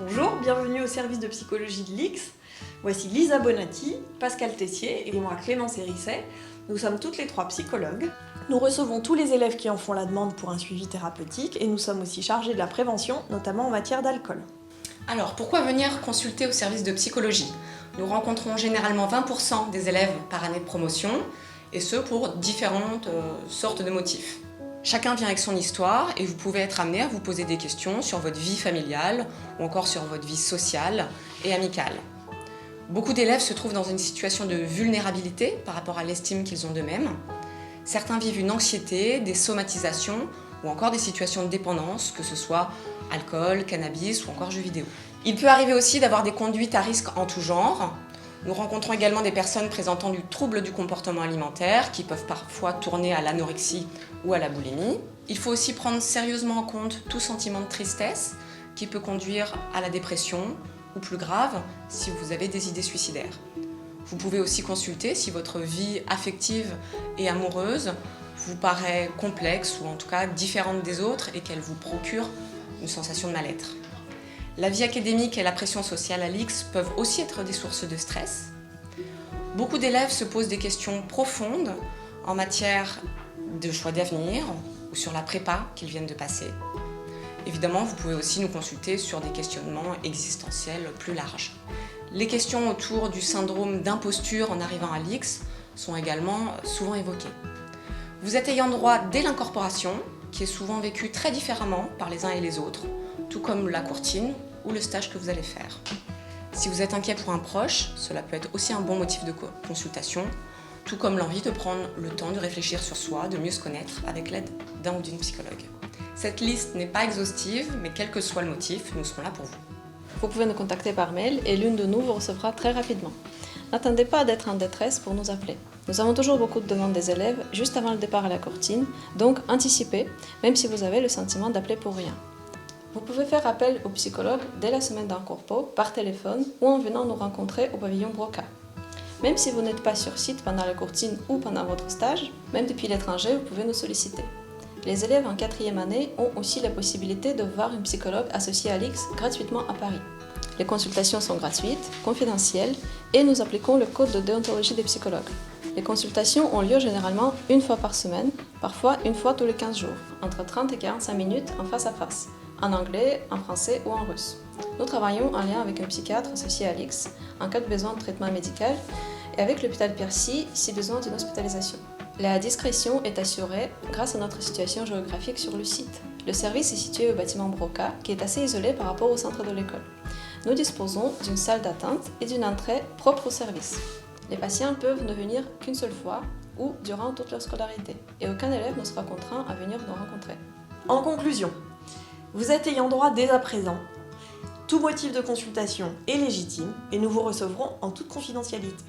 Bonjour, bienvenue au service de psychologie de l'X. Voici Lisa Bonatti, Pascal Tessier et moi Clémence Hérisset. Nous sommes toutes les trois psychologues. Nous recevons tous les élèves qui en font la demande pour un suivi thérapeutique et nous sommes aussi chargés de la prévention, notamment en matière d'alcool. Alors, pourquoi venir consulter au service de psychologie? Nous rencontrons généralement 20% des élèves par année de promotion, et ce pour différentes sortes de motifs. Chacun vient avec son histoire et vous pouvez être amené à vous poser des questions sur votre vie familiale ou encore sur votre vie sociale et amicale. Beaucoup d'élèves se trouvent dans une situation de vulnérabilité par rapport à l'estime qu'ils ont d'eux-mêmes. Certains vivent une anxiété, des somatisations ou encore des situations de dépendance, que ce soit alcool, cannabis ou encore jeux vidéo. Il peut arriver aussi d'avoir des conduites à risque en tout genre. Nous rencontrons également des personnes présentant du trouble du comportement alimentaire qui peuvent parfois tourner à l'anorexie ou à la boulimie. Il faut aussi prendre sérieusement en compte tout sentiment de tristesse qui peut conduire à la dépression ou plus grave si vous avez des idées suicidaires. Vous pouvez aussi consulter si votre vie affective et amoureuse vous paraît complexe ou en tout cas différente des autres et qu'elle vous procure une sensation de mal-être. La vie académique et la pression sociale à l'X peuvent aussi être des sources de stress. Beaucoup d'élèves se posent des questions profondes en matière de choix d'avenir ou sur la prépa qu'ils viennent de passer. Évidemment, vous pouvez aussi nous consulter sur des questionnements existentiels plus larges. Les questions autour du syndrome d'imposture en arrivant à l'X sont également souvent évoquées. Vous êtes ayant droit dès l'incorporation, qui est souvent vécue très différemment par les uns et les autres, tout comme la courtine ou le stage que vous allez faire. Si vous êtes inquiet pour un proche, cela peut être aussi un bon motif de consultation, tout comme l'envie de prendre le temps de réfléchir sur soi, de mieux se connaître avec l'aide d'un ou d'une psychologue. Cette liste n'est pas exhaustive, mais quel que soit le motif, nous serons là pour vous. Vous pouvez nous contacter par mail et l'une de nous vous recevra très rapidement. N'attendez pas d'être en détresse pour nous appeler. Nous avons toujours beaucoup de demandes des élèves juste avant le départ à la courtine, donc anticipez, même si vous avez le sentiment d'appeler pour rien. Vous pouvez faire appel au psychologue dès la semaine d'un corpo, par téléphone ou en venant nous rencontrer au pavillon Broca. Même si vous n'êtes pas sur site pendant la courtine ou pendant votre stage, même depuis l'étranger, vous pouvez nous solliciter. Les élèves en 4e année ont aussi la possibilité de voir une psychologue associée à l'X gratuitement à Paris. Les consultations sont gratuites, confidentielles et nous appliquons le code de déontologie des psychologues. Les consultations ont lieu généralement une fois par semaine, parfois une fois tous les 15 jours, entre 30 et 45 minutes en face à face, en anglais, en français ou en russe. Nous travaillons en lien avec un psychiatre associé à l'X en cas de besoin de traitement médical et avec l'hôpital Piercy si besoin d'une hospitalisation. La discrétion est assurée grâce à notre situation géographique sur le site. Le service est situé au bâtiment Broca, qui est assez isolé par rapport au centre de l'école. Nous disposons d'une salle d'attente et d'une entrée propre au service. Les patients peuvent ne venir qu'une seule fois ou durant toute leur scolarité, et aucun élève ne sera contraint à venir nous rencontrer. En conclusion, vous êtes ayant droit dès à présent. Tout motif de consultation est légitime et nous vous recevrons en toute confidentialité.